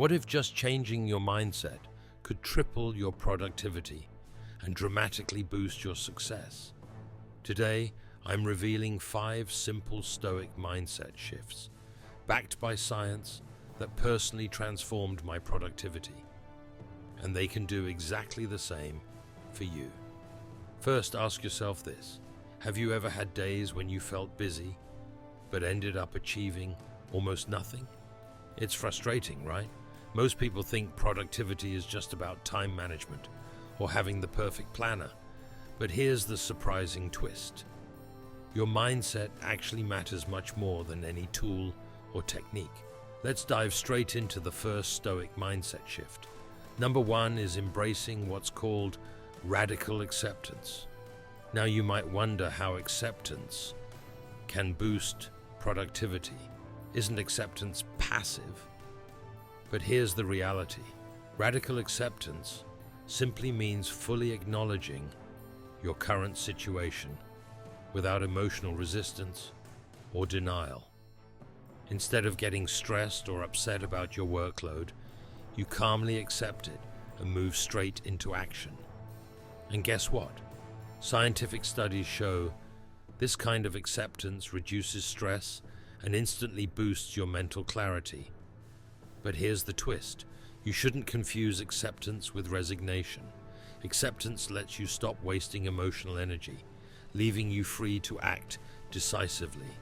What if just changing your mindset could triple your productivity and dramatically boost your success? Today, I'm revealing 5 simple Stoic mindset shifts, backed by science, that personally transformed my productivity. And they can do exactly the same for you. First, ask yourself this. Have you ever had days when you felt busy, but ended up achieving almost nothing? It's frustrating, right? Most people think productivity is just about time management or having the perfect planner. But here's the surprising twist. Your mindset actually matters much more than any tool or technique. Let's dive straight into the first Stoic mindset shift. Number 1 is embracing what's called radical acceptance. Now you might wonder how acceptance can boost productivity. Isn't acceptance passive? But here's the reality. Radical acceptance simply means fully acknowledging your current situation without emotional resistance or denial. Instead of getting stressed or upset about your workload, you calmly accept it and move straight into action. And guess what? Scientific studies show this kind of acceptance reduces stress and instantly boosts your mental clarity. But here's the twist. You shouldn't confuse acceptance with resignation. Acceptance lets you stop wasting emotional energy, leaving you free to act decisively.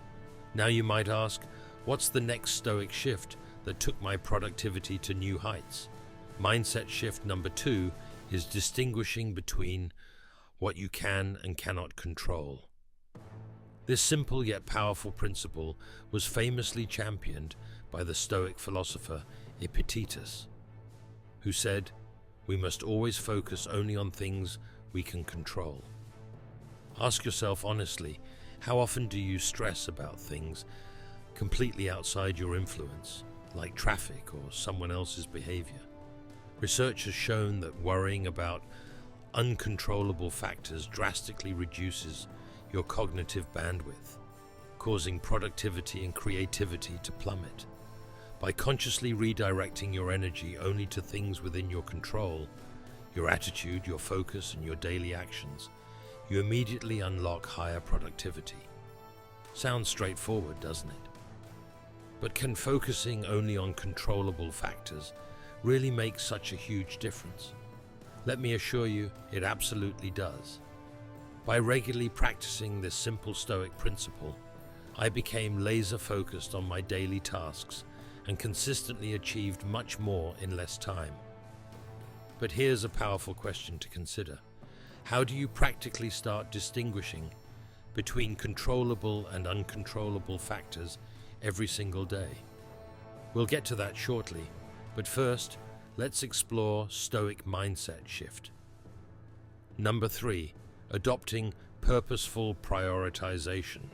Now you might ask, what's the next Stoic shift that took my productivity to new heights? Mindset shift number 2 is distinguishing between what you can and cannot control. This simple yet powerful principle was famously championed by the Stoic philosopher Epictetus, who said, "We must always focus only on things we can control." Ask yourself honestly, how often do you stress about things completely outside your influence, like traffic or someone else's behavior? Research has shown that worrying about uncontrollable factors drastically reduces your cognitive bandwidth, causing productivity and creativity to plummet. By consciously redirecting your energy only to things within your control, your attitude, your focus, and your daily actions, you immediately unlock higher productivity. Sounds straightforward, doesn't it? But can focusing only on controllable factors really make such a huge difference? Let me assure you, it absolutely does. By regularly practicing this simple Stoic principle, I became laser-focused on my daily tasks and consistently achieved much more in less time. But here's a powerful question to consider. How do you practically start distinguishing between controllable and uncontrollable factors every single day? We'll get to that shortly, but first, let's explore Stoic mindset shift. Number 3, adopting purposeful prioritization.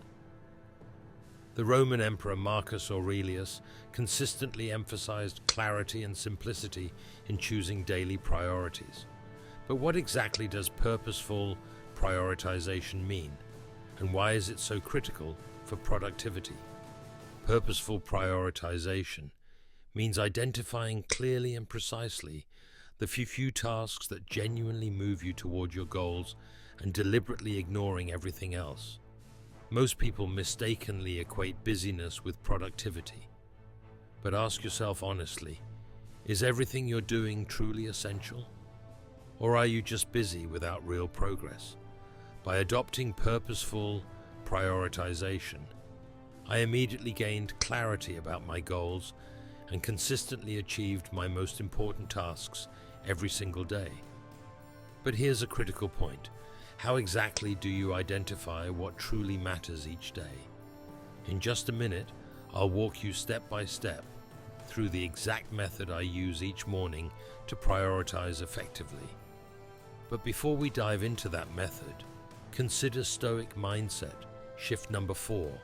The Roman Emperor Marcus Aurelius consistently emphasized clarity and simplicity in choosing daily priorities. But what exactly does purposeful prioritization mean, and why is it so critical for productivity? Purposeful prioritization means identifying clearly and precisely the few tasks that genuinely move you toward your goals and deliberately ignoring everything else. Most people mistakenly equate busyness with productivity. But ask yourself honestly, is everything you're doing truly essential? Or are you just busy without real progress? By adopting purposeful prioritization, I immediately gained clarity about my goals and consistently achieved my most important tasks every single day. But here's a critical point. How exactly do you identify what truly matters each day? In just a minute, I'll walk you step by step through the exact method I use each morning to prioritize effectively. But before we dive into that method, consider Stoic mindset shift number 4,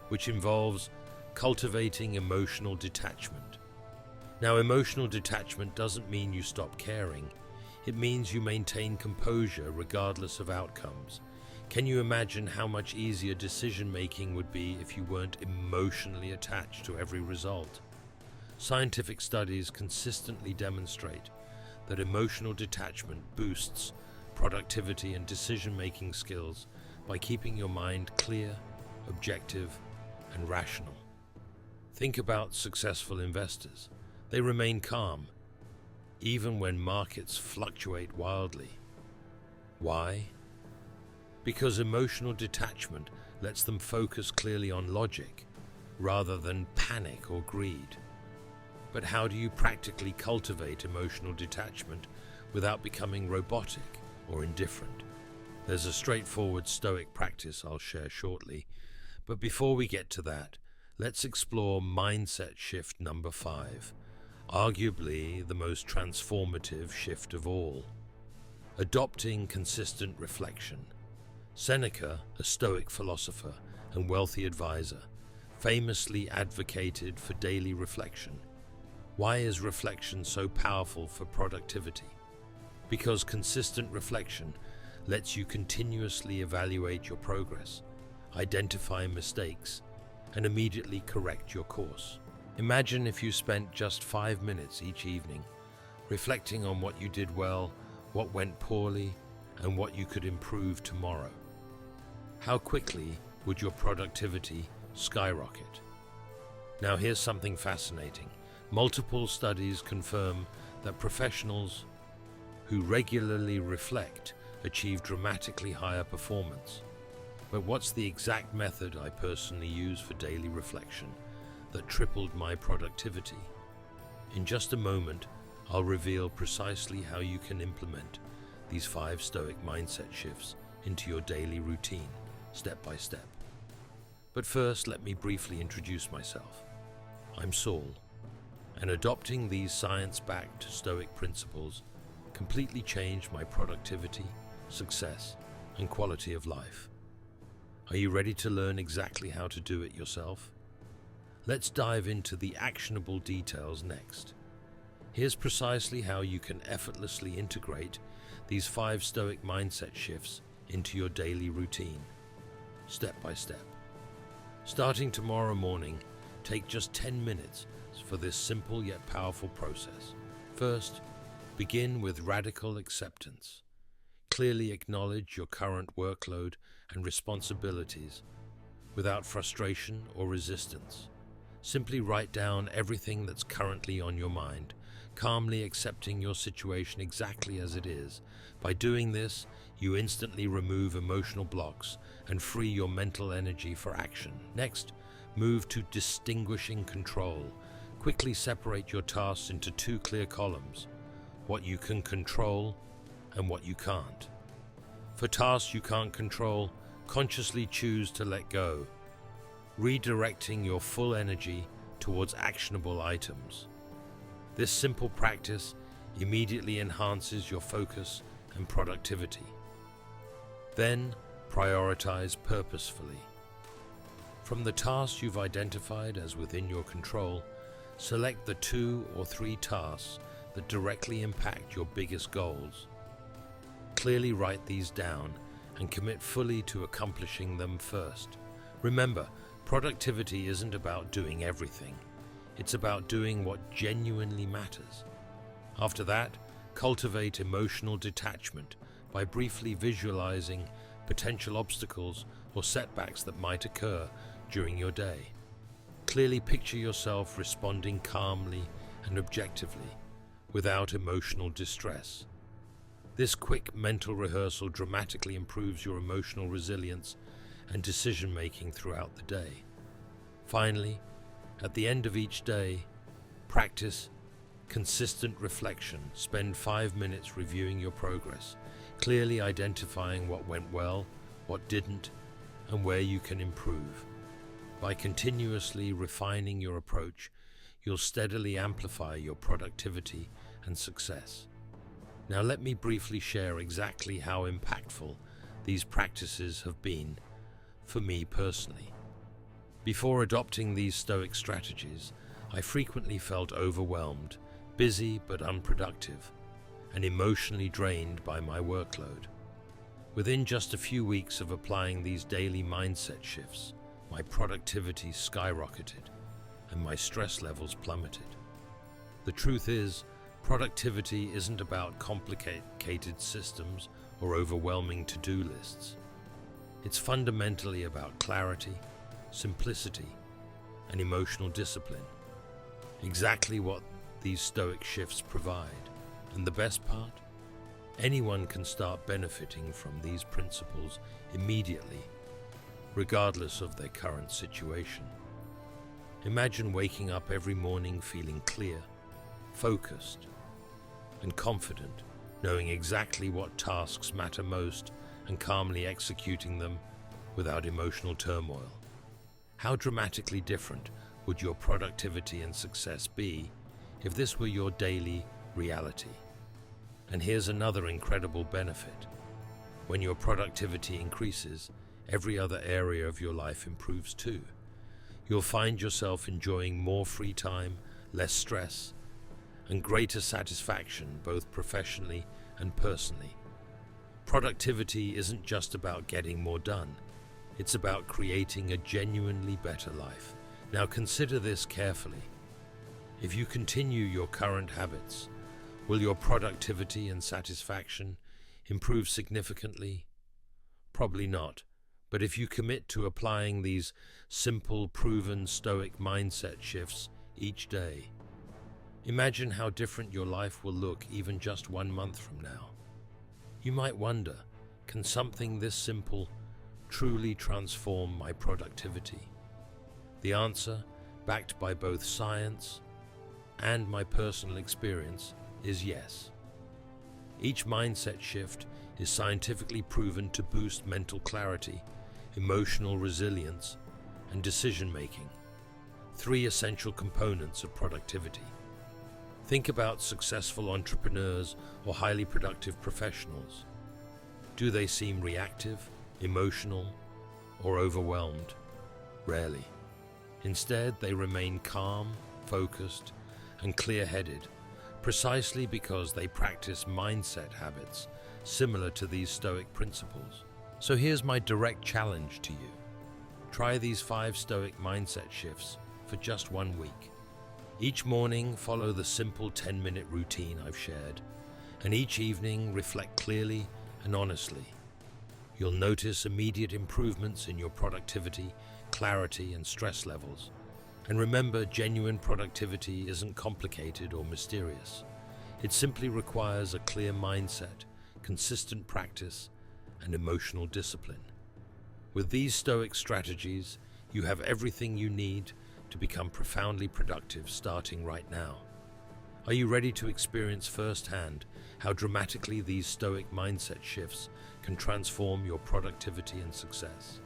which involves cultivating emotional detachment. Now, emotional detachment doesn't mean you stop caring. It means you maintain composure regardless of outcomes. Can you imagine how much easier decision-making would be if you weren't emotionally attached to every result? Scientific studies consistently demonstrate that emotional detachment boosts productivity and decision-making skills by keeping your mind clear, objective, and rational. Think about successful investors. They remain calm, even when markets fluctuate wildly. Why? Because emotional detachment lets them focus clearly on logic, rather than panic or greed. But how do you practically cultivate emotional detachment without becoming robotic or indifferent? There's a straightforward Stoic practice I'll share shortly, but before we get to that, let's explore mindset shift number 5, arguably the most transformative shift of all. Adopting consistent reflection. Seneca, a Stoic philosopher and wealthy advisor, famously advocated for daily reflection. Why is reflection so powerful for productivity? Because consistent reflection lets you continuously evaluate your progress, identify mistakes, and immediately correct your course. Imagine if you spent just 5 minutes each evening reflecting on what you did well, what went poorly, and what you could improve tomorrow. How quickly would your productivity skyrocket? Now here's something fascinating. Multiple studies confirm that professionals who regularly reflect achieve dramatically higher performance. But what's the exact method I personally use for daily reflection that tripled my productivity? In just a moment, I'll reveal precisely how you can implement these 5 Stoic mindset shifts into your daily routine, step by step. But first, let me briefly introduce myself. I'm Saul, and adopting these science-backed Stoic principles completely changed my productivity, success, and quality of life. Are you ready to learn exactly how to do it yourself? Let's dive into the actionable details next. Here's precisely how you can effortlessly integrate these 5 Stoic mindset shifts into your daily routine, step by step. Starting tomorrow morning, take just 10 minutes for this simple yet powerful process. First, begin with radical acceptance. Clearly acknowledge your current workload and responsibilities without frustration or resistance. Simply write down everything that's currently on your mind, calmly accepting your situation exactly as it is. By doing this, you instantly remove emotional blocks and free your mental energy for action. Next, move to distinguishing control. Quickly separate your tasks into 2 clear columns: what you can control and what you can't. For tasks you can't control, consciously choose to let go, redirecting your full energy towards actionable items. This simple practice immediately enhances your focus and productivity. Then, prioritize purposefully. From the tasks you've identified as within your control, select the 2 or 3 tasks that directly impact your biggest goals. Clearly write these down and commit fully to accomplishing them first. Remember, productivity isn't about doing everything. It's about doing what genuinely matters. After that, cultivate emotional detachment by briefly visualizing potential obstacles or setbacks that might occur during your day. Clearly picture yourself responding calmly and objectively, without emotional distress. This quick mental rehearsal dramatically improves your emotional resilience and decision-making throughout the day. Finally, at the end of each day, practice consistent reflection. Spend 5 minutes reviewing your progress, clearly identifying what went well, what didn't, and where you can improve. By continuously refining your approach, you'll steadily amplify your productivity and success. Now let me briefly share exactly how impactful these practices have been for me personally. Before adopting these Stoic strategies, I frequently felt overwhelmed, busy but unproductive, and emotionally drained by my workload. Within just a few weeks of applying these daily mindset shifts, my productivity skyrocketed and my stress levels plummeted. The truth is, productivity isn't about complicated systems or overwhelming to-do lists. It's fundamentally about clarity, simplicity, and emotional discipline. Exactly what these Stoic shifts provide. And the best part? Anyone can start benefiting from these principles immediately, regardless of their current situation. Imagine waking up every morning feeling clear, focused, and confident, knowing exactly what tasks matter most and calmly executing them without emotional turmoil. How dramatically different would your productivity and success be if this were your daily reality? And here's another incredible benefit. When your productivity increases, every other area of your life improves too. You'll find yourself enjoying more free time, less stress, and greater satisfaction both professionally and personally. Productivity isn't just about getting more done. It's about creating a genuinely better life. Now consider this carefully. If you continue your current habits, will your productivity and satisfaction improve significantly? Probably not. But if you commit to applying these simple, proven Stoic mindset shifts each day, imagine how different your life will look even just 1 month from now. You might wonder, can something this simple truly transform my productivity? The answer, backed by both science and my personal experience, is yes. Each mindset shift is scientifically proven to boost mental clarity, emotional resilience, and decision-making, 3 essential components of productivity. Think about successful entrepreneurs or highly productive professionals. Do they seem reactive, emotional, or overwhelmed? Rarely. Instead, they remain calm, focused, and clear-headed, precisely because they practice mindset habits similar to these Stoic principles. So here's my direct challenge to you. Try these 5 Stoic mindset shifts for just 1 week. Each morning, follow the simple 10-minute routine I've shared, and each evening, reflect clearly and honestly. You'll notice immediate improvements in your productivity, clarity, and stress levels. And remember, genuine productivity isn't complicated or mysterious. It simply requires a clear mindset, consistent practice, and emotional discipline. With these Stoic strategies, you have everything you need to become profoundly productive starting right now. Are you ready to experience firsthand how dramatically these Stoic mindset shifts can transform your productivity and success?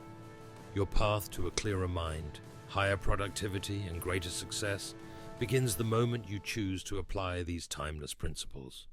Your path to a clearer mind, higher productivity, and greater success begins the moment you choose to apply these timeless principles.